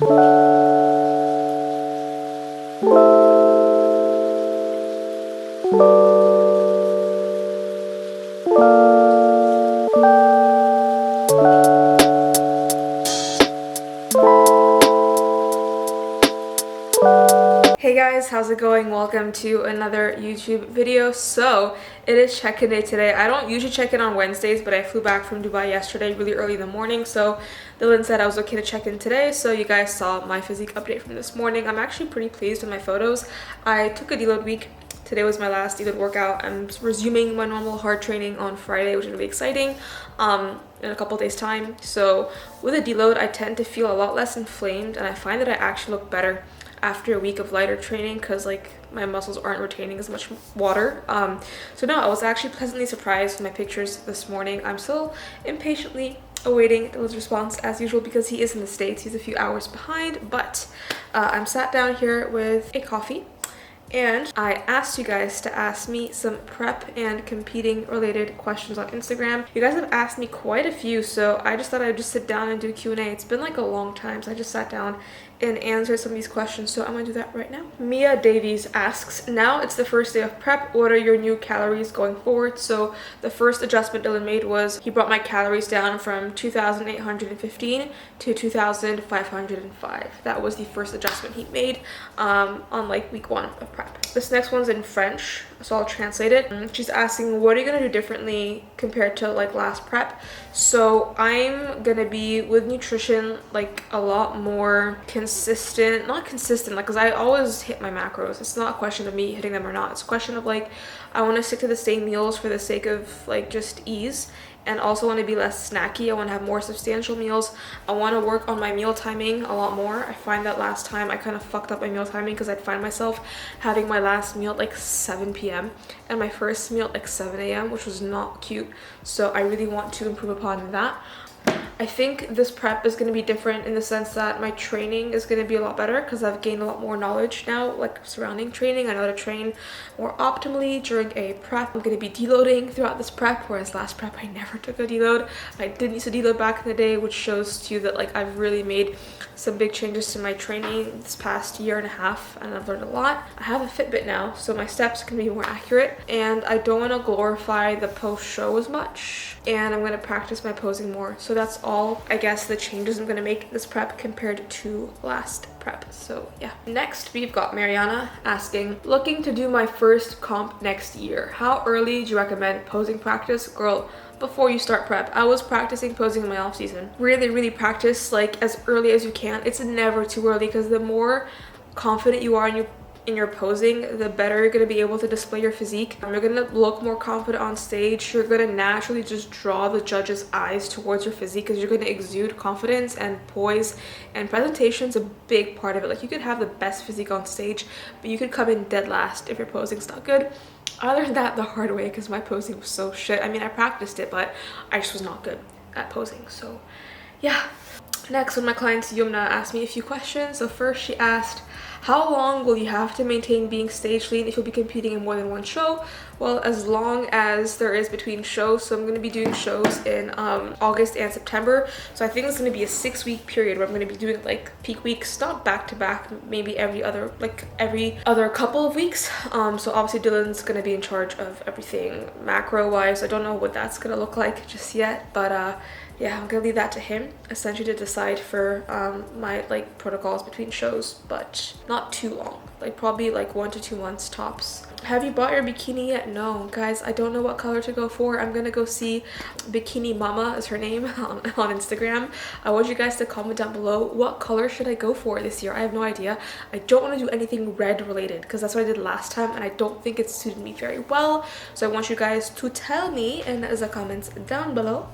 Hey guys, how's it going? Welcome to another YouTube video. So it is check-in day today. I don't usually check in on Wednesdays, but I flew back from Dubai yesterday really early in the morning, so Dylan said I was okay to check in today. So you guys saw my physique update from this morning. I'm actually pretty pleased with my photos. I took a deload week. Today was my last deload workout. I'm resuming my normal hard training on Friday, which is really exciting, in a couple days time. So with a deload, I tend to feel a lot less inflamed, and I find that I actually look better after a week of lighter training because like my muscles aren't retaining as much water. So no, I was actually pleasantly surprised with my pictures this morning. I'm still impatiently awaiting Dylan's response as usual because he is in the States. He's a few hours behind, but I'm sat down here with a coffee. And I asked you guys to ask me some prep and competing related questions on Instagram. You guys have asked me quite a few, so I just thought I'd just sit down and do Q&A. It's been like a long time, so I just sat down and answered some of these questions, so I'm gonna do that right now. Mia Davies asks, now it's the first day of prep, what are your new calories going forward? So the first adjustment Dylan made was he brought my calories down from 2,815 to 2,505. That was the first adjustment he made on like week 1 of prep. This next one's in French, so I'll translate it. She's asking, what are you gonna do differently compared to like last prep? So I'm gonna be with nutrition like a lot more consistent, not consistent, like because I always hit my macros. It's not a question of me hitting them or not. It's a question of like I want to stick to the same meals for the sake of like just ease, and also want to be less snacky. I want to have more substantial meals. I want to work on my meal timing a lot more. I find that last time I kind of fucked up my meal timing because I'd find myself having my last meal at like 7 p.m. and my first meal at like 7 a.m., which was not cute. So I really want to improve upon that. I think this prep is going to be different in the sense that my training is going to be a lot better because I've gained a lot more knowledge now, like surrounding training. I know how to train more optimally during a prep. I'm going to be deloading throughout this prep, whereas last prep I never took a deload. I did use a deload back in the day, which shows to you that like I've really made some big changes to my training this past year and a half, and I've learned a lot. I have a Fitbit now, so my steps can be more accurate, and I don't want to glorify the post-show as much, and I'm going to practice my posing more. So that's all, I guess, the changes I'm going to make this prep compared to last prep. So yeah. Next, we've got Mariana asking, looking to do my first comp next year. How early do you recommend posing practice? Girl, before you start prep. I was practicing posing in my off season. Really practice like as early as you can. It's never too early because the more confident you are in your posing, the better you're going to be able to display your physique. You're going to look more confident on stage. You're going to naturally just draw the judge's eyes towards your physique because you're going to exude confidence and poise, and presentation's a big part of it. Like you could have the best physique on stage, but you could come in dead last if your posing's not good. I learned that the hard way because my posing was so shit. I mean, I practiced it, but I just was not good at posing. So yeah. Next, one of my clients, Yumna, asked me a few questions. So first she asked, how long will you have to maintain being stage lean if you'll be competing in more than one show? Well, as long as there is between shows. So I'm going to be doing shows in August and September. So I think it's going to be a 6-week period where I'm going to be doing like peak weeks, not back to back, maybe every other couple of weeks. So obviously Dylan's going to be in charge of everything macro wise. I don't know what that's going to look like just yet, but yeah, I'm gonna leave that to him essentially to decide for my like protocols between shows, but not too long, like probably like 1 to 2 months tops. Have you bought your bikini yet? No, guys, I don't know what color to go for. I'm gonna go see Bikini Mama is her name on Instagram. I want you guys to comment down below what color should I go for this year. I have no idea. I don't want to do anything red related because that's what I did last time and I don't think it suited me very well. So I want you guys to tell me in the comments down below,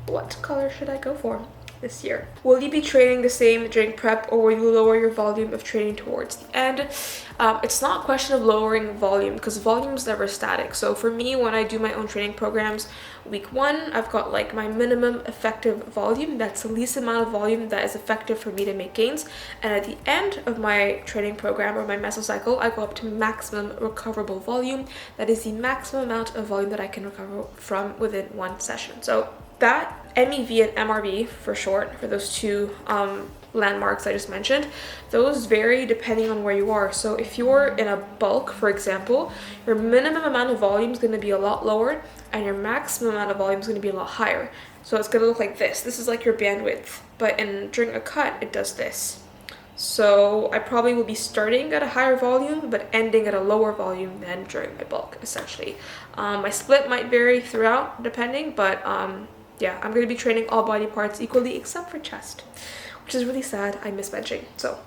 what color should I go for this year? Will you be training the same during prep, or will you lower your volume of training towards the end? It's not a question of lowering volume because volume is never static. So for me, when I do my own training programs, week 1 I've got like my minimum effective volume. That's the least amount of volume that is effective for me to make gains, and at the end of my training program or my mesocycle, I go up to maximum recoverable volume. That is the maximum amount of volume that I can recover from within one session. So that MEV and MRV for short, for those two landmarks I just mentioned, those vary depending on where you are. So if you're in a bulk, for example, your minimum amount of volume is going to be a lot lower and your maximum amount of volume is going to be a lot higher. So it's going to look like this. This is like your bandwidth, but during a cut, it does this. So I probably will be starting at a higher volume, but ending at a lower volume than during my bulk, essentially. My split might vary throughout, depending, but yeah, I'm going to be training all body parts equally except for chest, which is really sad. I miss benching. So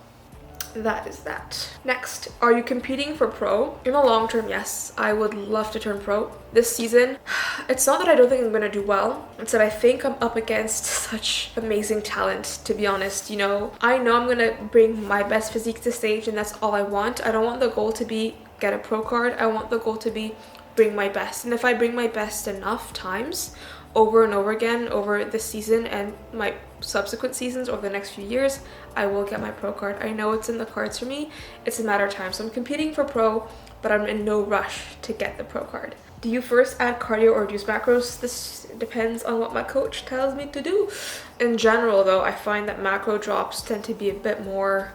that is that. Next, are you competing for pro? In the long term, yes. I would love to turn pro this season. It's not that I don't think I'm going to do well. It's that I think I'm up against such amazing talent, to be honest. You know I'm going to bring my best physique to stage, and that's all I want. I don't want the goal to be get a pro card. I want the goal to be bring my best. And if I bring my best enough times over and over again over this season and my subsequent seasons over the next few years, I will get my pro card. I know it's in the cards for me. It's a matter of time. So I'm competing for pro, but I'm in no rush to get the pro card. Do you first add cardio or reduce macros? This depends on what my coach tells me to do. In general, though, I find that macro drops tend to be a bit more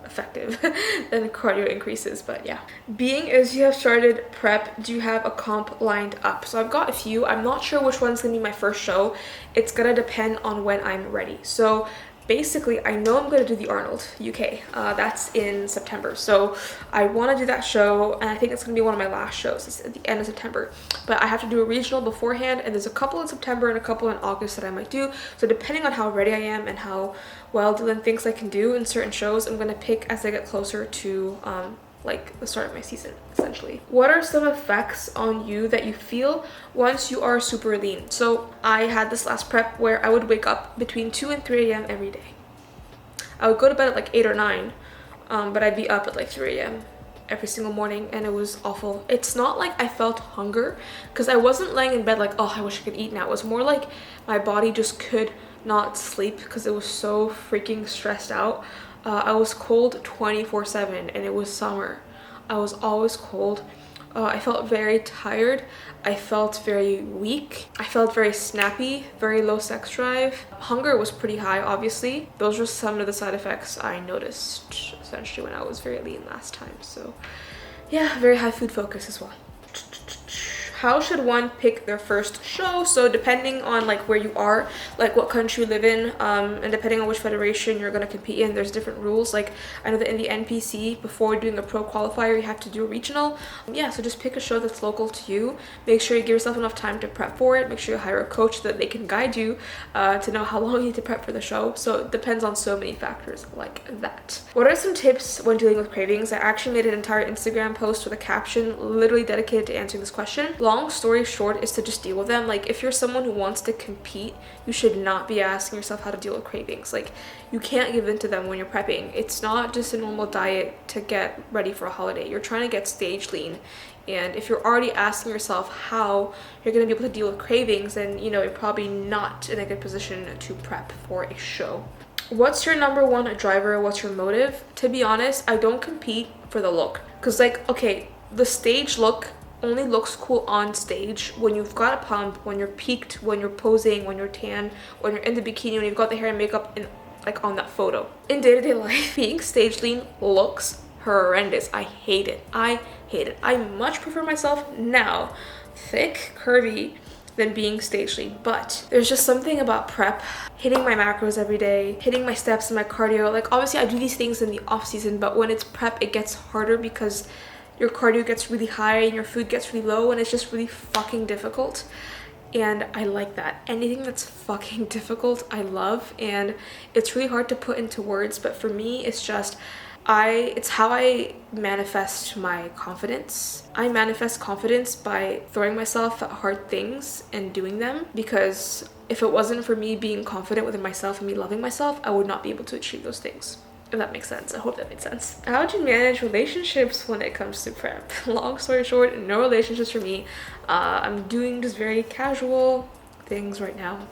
effective than cardio increases, but yeah. Being as you have started prep, do you have a comp lined up? So I've got a few. I'm not sure which one's gonna be my first show. It's gonna depend on when I'm ready. So basically, I know I'm going to do the Arnold UK. That's in September. So I want to do that show, and I think it's going to be one of my last shows. It's at the end of September. But I have to do a regional beforehand, and there's a couple in September and a couple in August that I might do. So depending on how ready I am and how well Dylan thinks I can do in certain shows, I'm going to pick as I get closer to like the start of my season, essentially. What are some effects on you that you feel once you are super lean? So I had this last prep where I would wake up between 2 and 3 a.m. every day. I would go to bed at like 8 or 9, but I'd be up at like 3 a.m. every single morning, and it was awful. It's not like I felt hunger, because I wasn't laying in bed like, oh, I wish I could eat now. It was more like my body just could not sleep because it was so freaking stressed out. I was cold 24/7, and it was summer. I was always cold. I felt very tired. I felt very weak. I felt very snappy, very low sex drive. Hunger was pretty high, obviously. Those were some of the side effects I noticed, essentially, when I was very lean last time. So yeah, very high food focus as well. How should one pick their first show? So depending on like where you are, like what country you live in, and depending on which federation you're going to compete in, there's different rules. Like I know that in the NPC, before doing a pro qualifier, you have to do a regional. Yeah, so just pick a show that's local to you. Make sure you give yourself enough time to prep for it. Make sure you hire a coach so that they can guide you to know how long you need to prep for the show. So it depends on so many factors like that. What are some tips when dealing with cravings? I actually made an entire Instagram post with a caption literally dedicated to answering this question. Long story short is to just deal with them. Like if you're someone who wants to compete, you should not be asking yourself how to deal with cravings. Like you can't give in to them when you're prepping. It's not just a normal diet to get ready for a holiday. You're trying to get stage lean, and if you're already asking yourself how you're going to be able to deal with cravings, then you're probably not in a good position to prep for a show. What's your number one driver? What's your motive? To be honest, I don't compete for the look, because like, okay, the stage look only looks cool on stage when you've got a pump, when you're peaked, when you're posing, when you're tan, when you're in the bikini, when you've got the hair and makeup in like on that photo. In day-to-day life, being stage lean looks horrendous. I hate it. I much prefer myself now thick, curvy, than being stage lean. But there's just something about prep, hitting my macros every day, hitting my steps and my cardio. Like obviously I do these things in the off season, but when it's prep, it gets harder because your cardio gets really high and your food gets really low, and it's just really fucking difficult. And I like that. Anything that's fucking difficult, I love, and it's really hard to put into words, but for me, it's just it's how I manifest my confidence. I manifest confidence by throwing myself at hard things and doing them, because if it wasn't for me being confident within myself and me loving myself, I would not be able to achieve those things. If that makes sense. I hope that made sense. How do you manage relationships when it comes to prep? Long story short, no relationships for me. I'm doing just very casual things right now.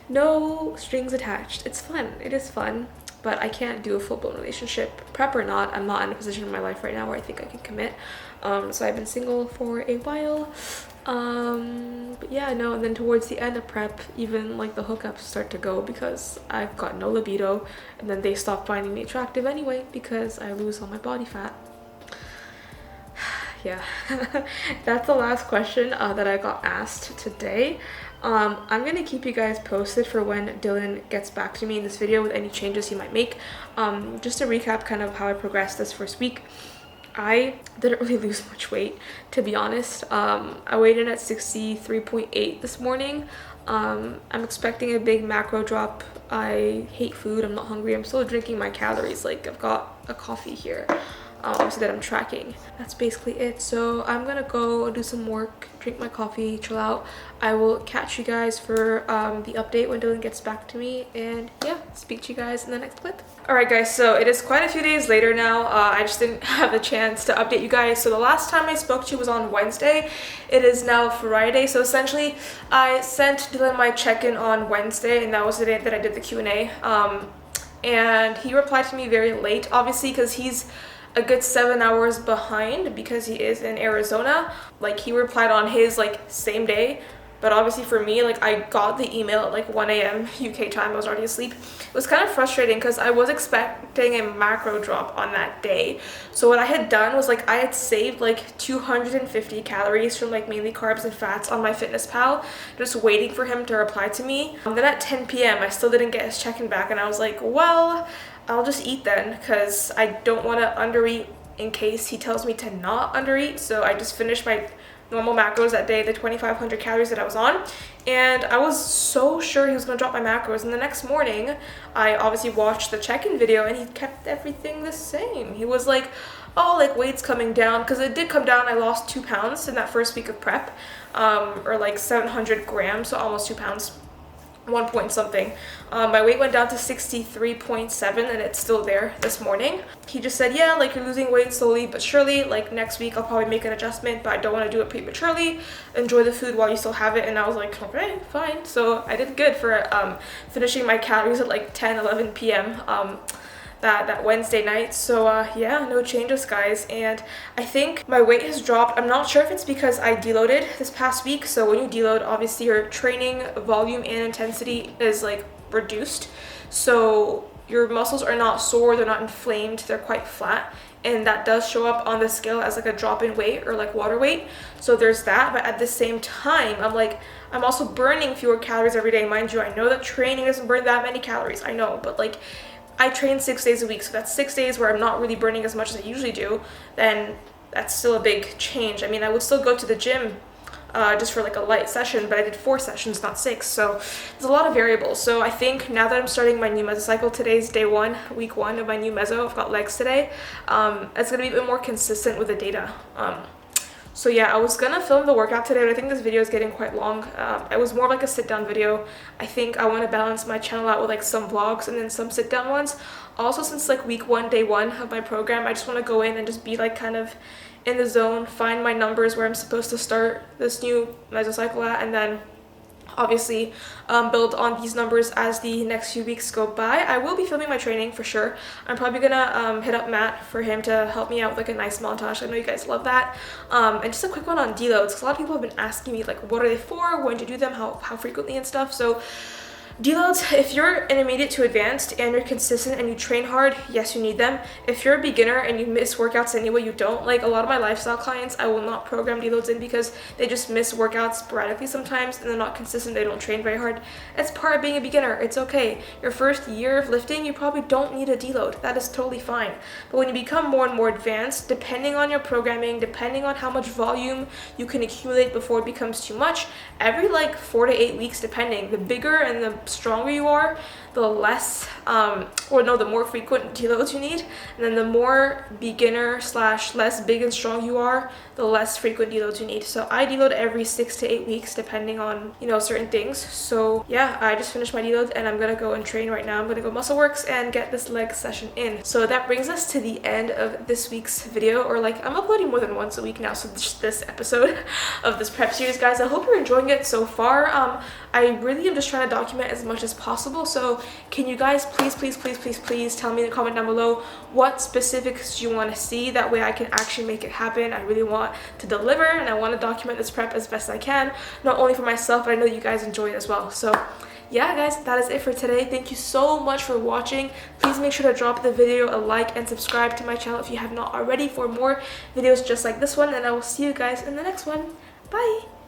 No strings attached. It's fun. It is fun. but I can't do a full-blown relationship. Prep or not, I'm not in a position in my life right now where I think I can commit. So I've been single for a while. But yeah, no, and then towards the end of prep, even like the hookups start to go because I've got no libido, and then they stop finding me attractive anyway because I lose all my body fat. Yeah, that's the last question that I got asked today. I'm gonna keep you guys posted for when Dylan gets back to me in this video with any changes he might make. Just to recap kind of how I progressed this first week. I didn't really lose much weight, to be honest. I weighed in at 63.8 this morning. I'm expecting a big macro drop. I hate food. I'm not hungry. I'm still drinking my calories. Like, I've got a coffee here. So that I'm tracking. That's basically it. So I'm gonna go do some work, drink my coffee, chill out. I will catch you guys for the update when Dylan gets back to me, and yeah, speak to you guys in the next clip. Alright guys, so it is quite a few days later now. I just didn't have the chance to update you guys. So the last time I spoke to you was on Wednesday. It is now Friday. So essentially I sent Dylan my check-in on Wednesday, and that was the day that I did the Q&A. And he replied to me very late, obviously, because he's a good 7 hours behind because he is in Arizona. Like, he replied on his like same day, but obviously for me, like, I got the email at like 1 a.m. UK time. I was already asleep. It was kind of frustrating because I was expecting a macro drop on that day. So what I had done was like I had saved like 250 calories from like mainly carbs and fats on MyFitnessPal, just waiting for him to reply to me. And then at 10 p.m. I still didn't get his check-in back, and I was like, well, I'll just eat then, because I don't want to undereat in case he tells me to not undereat. So I just finished my normal macros that day, the 2,500 calories that I was on, and I was so sure he was going to drop my macros. And the next morning, I obviously watched the check-in video, and he kept everything the same. He was like, oh, like weight's coming down, because it did come down. I lost 2 pounds in that first week of prep, or like 700 grams, so almost 2 pounds. 1 point something. My weight went down to 63.7, and it's still there this morning. He just said, yeah, like, you're losing weight slowly but surely. Like, next week I'll probably make an adjustment, but I don't want to do it prematurely. Enjoy the food while you still have it. And I was like, okay, fine. So I did good for finishing my calories at like 10-11 p.m. That Wednesday night. So yeah, no changes, guys. And I think my weight has dropped. I'm not sure if it's because I deloaded this past week. So when you deload, obviously your training volume and intensity is like reduced, so your muscles are not sore, they're not inflamed, they're quite flat, and that does show up on the scale as like a drop in weight or like water weight. So there's that. But at the same time, I'm also burning fewer calories every day. Mind you, I know that training doesn't burn that many calories, I know, but like, I train 6 days a week, so that's 6 days where I'm not really burning as much as I usually do. Then that's still a big change. I mean, I would still go to the gym just for like a light session, but I did 4 sessions, not 6. So there's a lot of variables. So I think now that I'm starting my new mesocycle, today's day 1, week 1 of my new meso. I've got legs today. It's gonna be a bit more consistent with the data. So yeah, I was gonna film the workout today, but I think this video is getting quite long. It was more like a sit-down video. I think I want to balance my channel out with like some vlogs and then some sit-down ones. Also, since like week 1, day 1 of my program, I just want to go in and just be like kind of in the zone, find my numbers where I'm supposed to start this new mesocycle at, and then obviously build on these numbers as the next few weeks go by. I will be filming my training for sure. I'm probably gonna hit up Matt for him to help me out with like a nice montage. I know you guys love that. And just a quick one on deloads, because a lot of people have been asking me like, what are they for, when to do them, how frequently and stuff. So deloads, if you're intermediate to advanced and you're consistent and you train hard, yes, you need them. If you're a beginner and you miss workouts anyway, you don't. Like a lot of my lifestyle clients, I will not program deloads in because they just miss workouts sporadically sometimes and they're not consistent, they don't train very hard. It's part of being a beginner, it's okay. Your first year of lifting, you probably don't need a deload. That is totally fine. But when you become more and more advanced, depending on your programming, depending on how much volume you can accumulate before it becomes too much, every like 4 to 8 weeks depending, the bigger and the stronger you are, the less the more frequent deloads you need, and then the more beginner / less big and strong you are, the less frequent deloads you need. So I deload every 6 to 8 weeks depending on certain things. So yeah, I just finished my deload and I'm gonna go and train right now. I'm gonna go muscle works and get this leg session in. So that brings us to the end of this week's video, or like I'm uploading more than once a week now, so just this episode of this prep series, guys. I hope you're enjoying it so far. I really am just trying to document as much as possible, so can you guys please tell me in the comment down below what specifics you want to see? That way I can actually make it happen. I really want to deliver, and I want to document this prep as best I can, not only for myself, but I know you guys enjoy it as well. So yeah guys, that is it for today. Thank you so much for watching. Please make sure to drop the video a like and subscribe to my channel if you have not already for more videos just like this one, and I will see you guys in the next one. Bye.